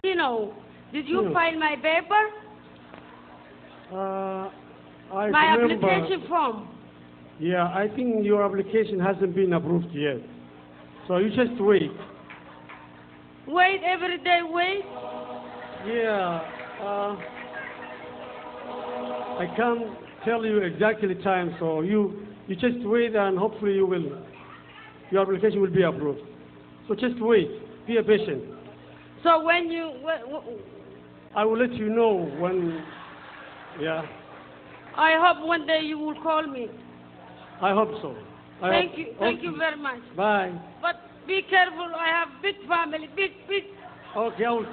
You know, did you file my paper? My remember. application form. Yeah, I think your application hasn't been approved yet. So you just wait. Wait every day, wait. Yeah, I can't tell you exactly time, so you just wait and hopefully your application will be approved. So just wait, be patient. So when you, I will let you know when, yeah. I hope one day you will call me. I hope so. Thank you very much. Bye. But be careful, I have big family, big. Okay, I will.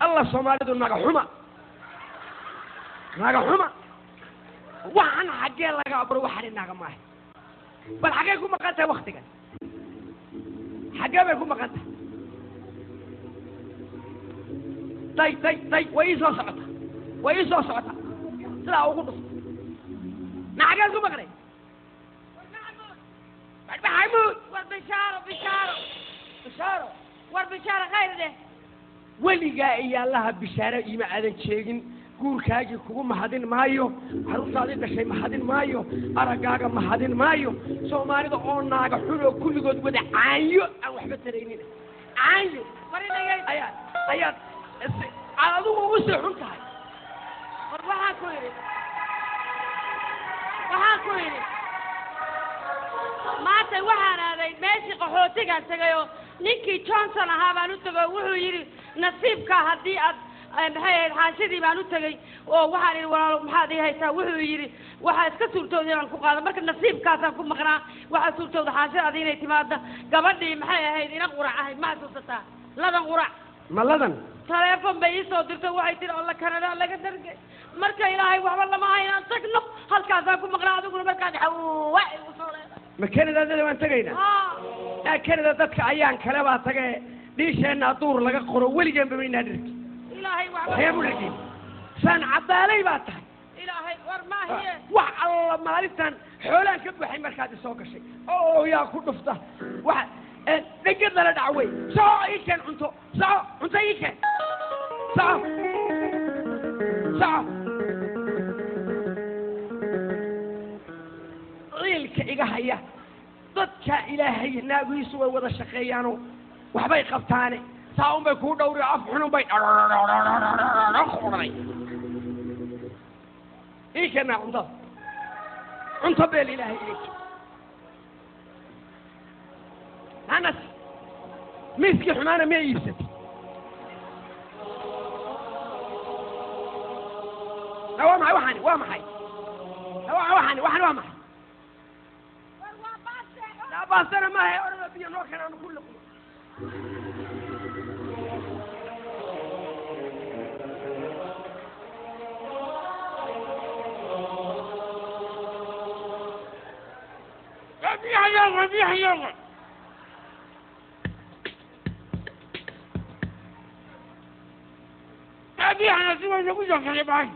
الله صومالي ناقة حما وحنا حقين لك أبرو وحري ناقة ماهي بل حقيكم مقانتها وقتك حقيكم مقانتها طيب ويسو صعطة سلا أقول نحقيكم مقانتها محمود والبشارة غير ده weligaa iyo allaha bishaaro iima aadan jeegin guurkaagii kugu mahadin maayo caruurtaadii dhashay mahadin maayo araggaaga mahadin maayo soomaalida oo naaga xun oo kulligood wada caanyo aan waxba taraynin caanyo ayaad adigu ugu sii xun tahay war waxaan ku yidhi maanta waxaan aaday meeshii qaxootigaan tagayoo ninkii Johnson ahaa baan u tagay wuxuu yidhi nasiibka haddii aad maxay ahayd xaashidii baan u tagay oo waxaan yidhi walaalo maxaad ii haysaa wuxuu yidhi waxaa iska suurtooda inaan ku qaado marka nasiibkaasaan ku maqnaa waxaa suurtooda xaashidada inay timaada gabadhii maxay ahayd ina qurac ahayd ma xasuusataa ladan qurac ma ladan taleefon bay ii soo dirtay waxay tihi alla Canada laga dargay marka ilaahay waxba lama haynaan tagno halkaasaan ku maqnaa adiguna markaad xawaa igu soo leedahay ma Canada dad waan tagaynaa Canada dadka ayaan kale baa tagay dhiisheena duur laga qoro weligean bamayna dhirki ilaahay waxba haybu dhigin san cadaalay baa tahay ilaahay war ma hiye wax alla maalintan xoolaan ka baxay markaad soo gashay oo yaa ku dhufta wax dhigad la dhacway soo ikan cunto ikan soo ciilka iga haya dadka ilaahay naagiisu way wada shaqeeyaano waxbay qabtaane saa un bay kuu dhowri af xunun bay qodhay ii keenaa cunto beel ilaahay ilayki anas miiskii xumaana ma iibsatay waa maxay waa maxay باستنا ما هي أنا بيا نور كنا نقول لكم ربيع يلا أنا سوى نقول لك يا باي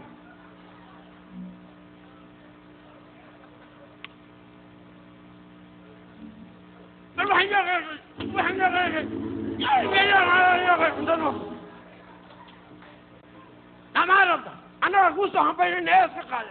أنا أقول صح بين الناس قال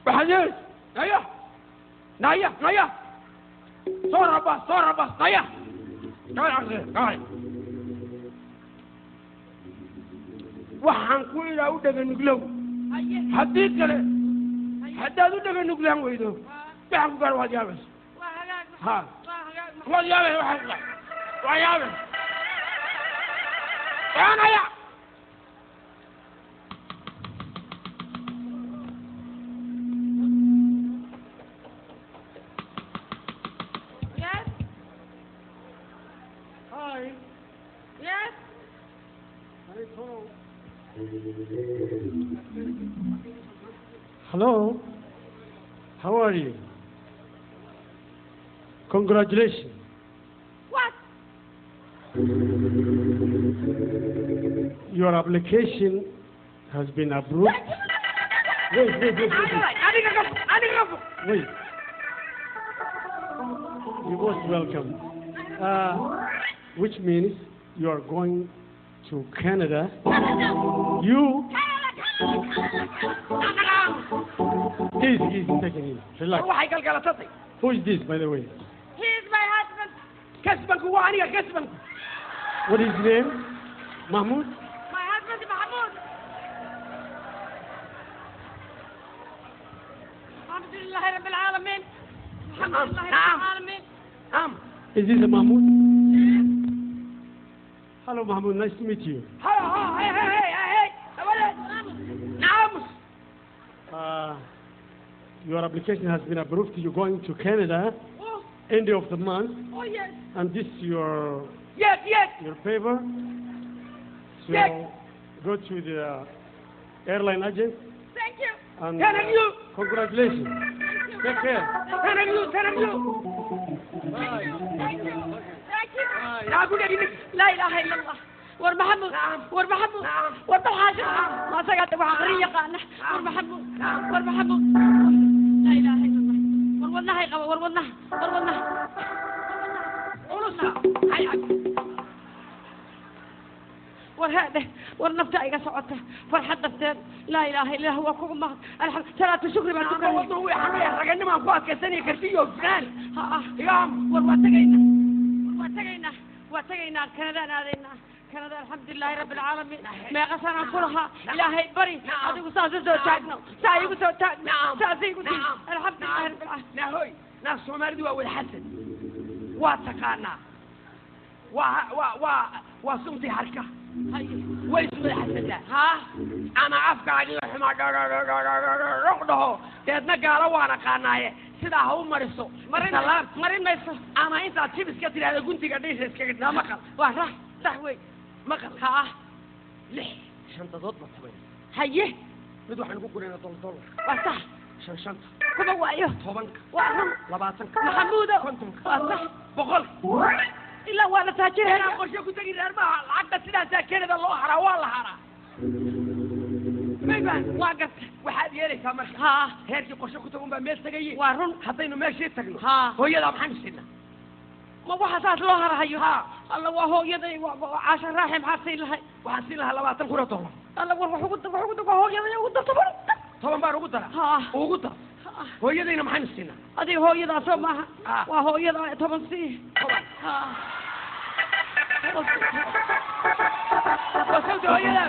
بحديث نايا صور بس نايا تعال waxaan ku ilaa u dhagan nuglow حديد كله حداد ودك النقلان ويدو بحق قال واحد يابس ها واحد يابس واحد يابس أنا يا Hi. Yes. Hello. How are you? Congratulations. What? Your application has been approved. Wait. Wait. You're most welcome. Which means you are going to Canada. You. Easy, take it easy. Relax. Who is this, by the way? He is my husband. كسبك هو أنا كسبك. What is his name? Mahmoud? My husband Mahmoud. الحمد لله رب العالمين. الحمد لله رب العالمين. نعم. Is this a Mahmoud? Hello, Mahmoud. Nice to meet you. هاي نعم. Your application has been approved. You're going to Canada Oh, end of the month, oh yes. and this your يك paper. So Yes. go to the airline agent Thank you. and Thank you. congratulations. Take care. Thank you. Thank you. Thank you. لا أقول لك لا إله إلا الله. ور محمود ور محمود ور بالحاجة ما سقط وعقرية قانا ور محمود ور محمود لا إله إلا الله ور والله يقوى ور والله ور هذا ور نفتح صعوته فرحة دفتر لا إله إلا هو كوما الحمد ثلاثة شكر ما أنا والله هو حقيقة رجعني ما أقوى كسني كرتيه وفنان يوم ور واتقينا كندا نادينا كندا الحمد لله رب العالمين ما قصنا كلها إلهي بري هذا قصة زوجاتنا سايق زوجاتنا سايق الحمد لله رب العالمين نهوي ناس سومالي والحسن واتقانا وصمتي حركة ويسوي الحسن ده ها أنا أفكر عليه حمار رقده تدنا قالوا وأنا قاناية سيدا هو مرسو مرين مرسو أنا أنت أتشيبس كتير هذا كنت قديش إسكت لا مقل واه تحوي مقل ها ليه شنطة ضد مطمئن هيه بدو حنقول كلنا $1 وصح شنطة كم وايو طبنك وهم لباتنك محمود كنتم وصح بقول إلا وأنا تاجر أنا قلت لك كنت أجي أربعة العقد سيدا ساكنة الله حرا والله حرا ميبان واقف waxaad yeelaysaa marka heerkii qorshe ku tagun baa meel tagayay waa run haddaynu meeshii tagno ها hooyadaa maxaan siinaa ما waxa saas loo harahayo alla waa hooyaday waa caashan raaxi maxaa siin lahay waxaan siin lahaa $20 alla war wax ugu dago hooyaday ugu darto toban baan ugu dara ugu dar hooyadayna maxaan siinaa adiga hooyadaa soo maaha waa hooyada toban sii toban وصلت هويدا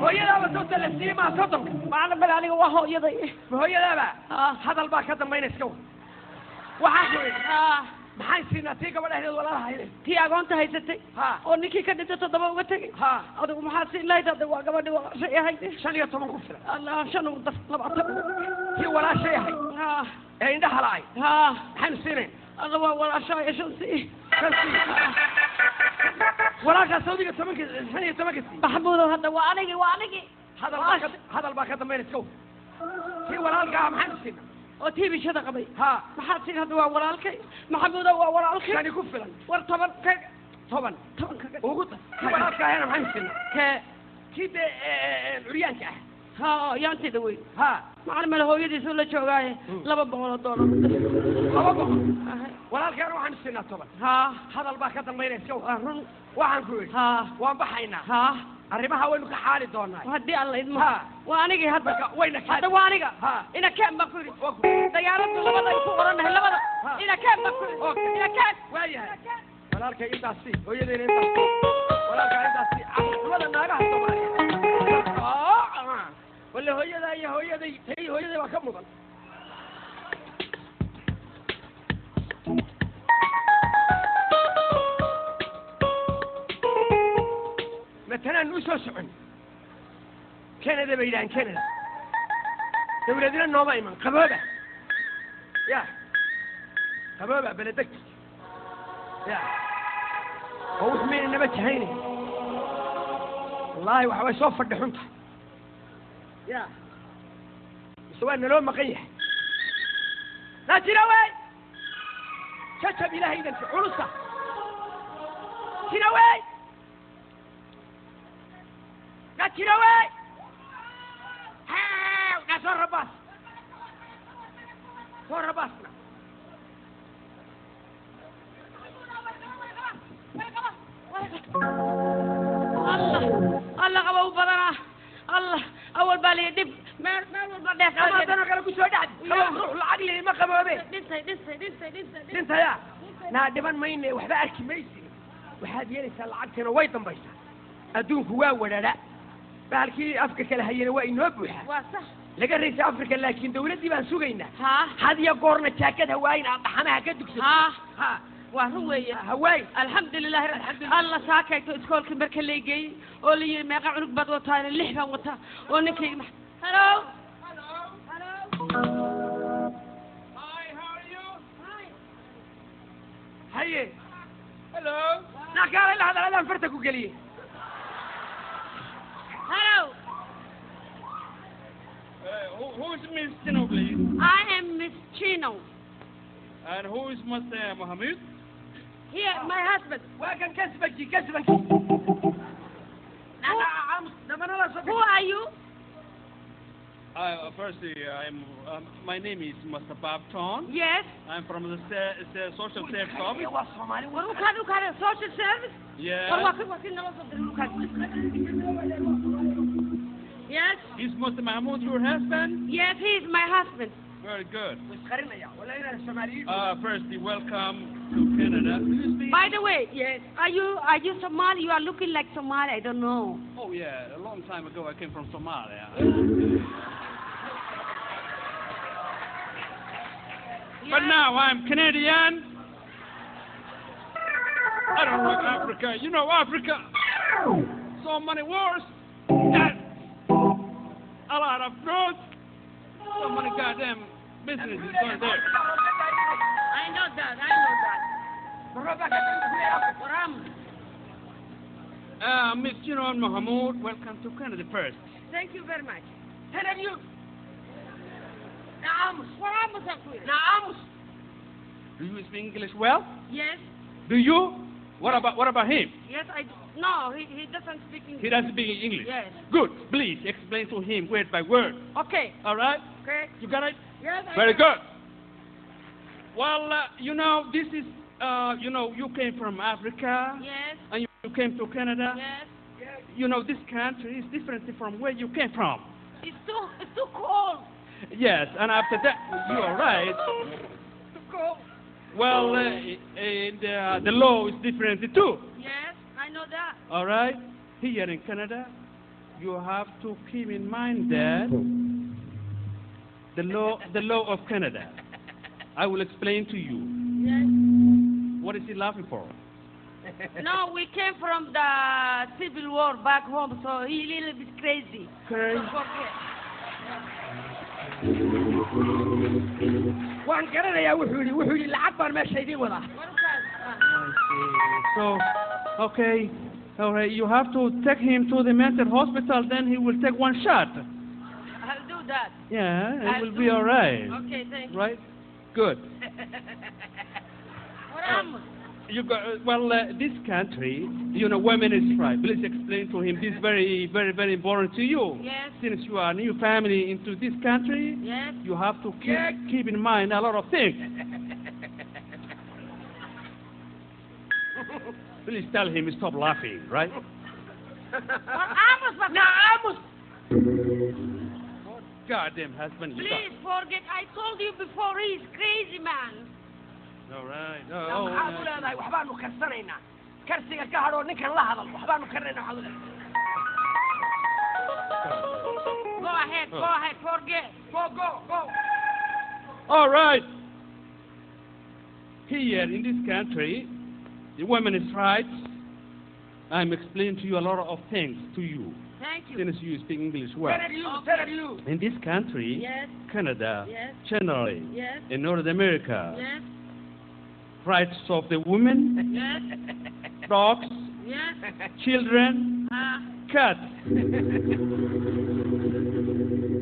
وصلت للسيما صدق معنا بلاني وهو يضيع هويدا بقى هذا الباكة بين السكو وحاجة maxay siinatay gabadha walaalaha hayre tii agoonta haysatay oo ninkii ka dhintay 7 uga tagay adigu maxaa siin lahayd waa gabadhi walaashay ahayd 15 ku filan allah 5 u daf 20 tii walaashay ahayd ee indhaha laay maxay siinay allah waa walaashay shansi walaasha Saudiga 8 maxamuud hadda waa anigi hadal baa ka dambeeyay iskow tii walaalka maxay siinay oo TV shada qabay maxaa tii hadda waa walaalkay maxamuud waa walaalkay kani ku filan war toban ugu ta walaalka ayna maxay siinay kide uryaanka yaantida weyn macna meel hooyadiisu la joogaaye $200 walaalkayna waxaan siinaa toban hadal baa ka dambeeyay iskow run waxaan ku yiri waan baxaynaa arrimaha waynu ka xaali doonaa haddii alla idmo waa anigii hadda hadda waa aniga ina keen baan ku yidhi dayaaraddu labada ay ku qoranahay labada ina keen baan ku yidhi ina keen waayahay walaalkay intaasi hooyadayna intaasi walaalkaa intaasi caqlada naagaha Soomaaliya ولا هو يدا يا هو يدي هي هو يدي وكمل مثلا نوسوس عن كندا بيدان كندا دولتنا النوبة إيمان قبابة يا قبابة بلدك يا هو من النبات هيني والله وحوي صوف الدحونته يا سواء لون مقيح لا تنوي شتب إلهي إذا في عرصة تنوي لا تنوي ها نصر رباس صور رباسنا الله قبوا بدنا الله أول بالي دب ما أول بدي ما أنا قالوا كل شيء دعد روح العقل ما قبوا به انت يا نادبان ما يني وحبا أركي ميسي وحاد يلسى العقل ويطن بيسا أدونك واو ولا لا بالكي أفكك لهينا وين وبوحة وصح لقى رئيس أفريقيا لكن دولتي بان سوقينا ها هذه قرنا تاكدها وين أطحنها كدك ها وهوي هواي الحمد لله الله ساكت اسكول كبرك اللي جاي واللي ما قاعد بد وطاين اللحفه وطا ونكي هلو هاي هلو ناكار هذا الان فرتك وقليه هلو Who is Miss Chino, please? I am Miss Chino. And who is Mr. Mohammed? Here, my husband. وكان كسبك Who are you? Firstly, my name is Mr. Bob Ton. Yes. I'm from the social service office. Look at social service. Yeah. Yes. Is Mr. Mahmoud your husband? Yes, he is my husband. Very good. ولا Firstly, welcome to Canada. Do you speak? By the way, yes. Are you Somali? You are looking like Somali. I don't know. Oh yeah, a long time ago I came from Somalia. But now I'm Canadian. I don't like Africa. You know Africa. So many wars. A lot of drugs. So many goddamn businesses going there. I know that. Miss Chino and Mahmoud, welcome to Canada first. Thank you very much. Do you speak English well? Yes. Do you? What about him? Yes, I do. No, he doesn't speak English. He doesn't speak English. Yes. Good. Please explain to him word by word. Okay. All right? Okay. You got it? Yes. Very good. Well, this is, you came from Africa. Yes. And you came to Canada. Yes. This country is different from where you came from. It's too cold. Yes, and after that, you are right. Too cold. Well, the law is different too. Yes, I know that. All right? Here in Canada, you have to keep in mind that the law of Canada. I will explain to you. Yes. What is he laughing for? No, we came from the civil war back home, so he's a little bit crazy. Crazy. Don't forget. وان قرر يا وحولي العبر ما شيء ولا So, okay, all right, you have to take him to the mental hospital, then he will take one shot. I'll do that. Yeah, it will be all right. Okay, thank you. Right? Good. This country, women is right. Please explain to him. This is very, very, very important to you. Yes. Since you are a new family into this country, Yes. you have to keep in mind a lot of things. Please tell him to stop laughing, right? Goddamn husband. Please forget. I told you before. He's crazy, man. All right. وحبان كرسنينا كرسي كهرو نكن لا هذا وحبان كرنا Go ahead, forget. Go. All right. Here in this country, the women's rights, I'm explaining to you a lot of things to you, Thank you. since you speak English well. Tell you. In this country, Yes, Canada, yes, generally, yes, in North America, yes, rights of the women, yes, dogs, yes. children, cats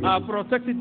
are protected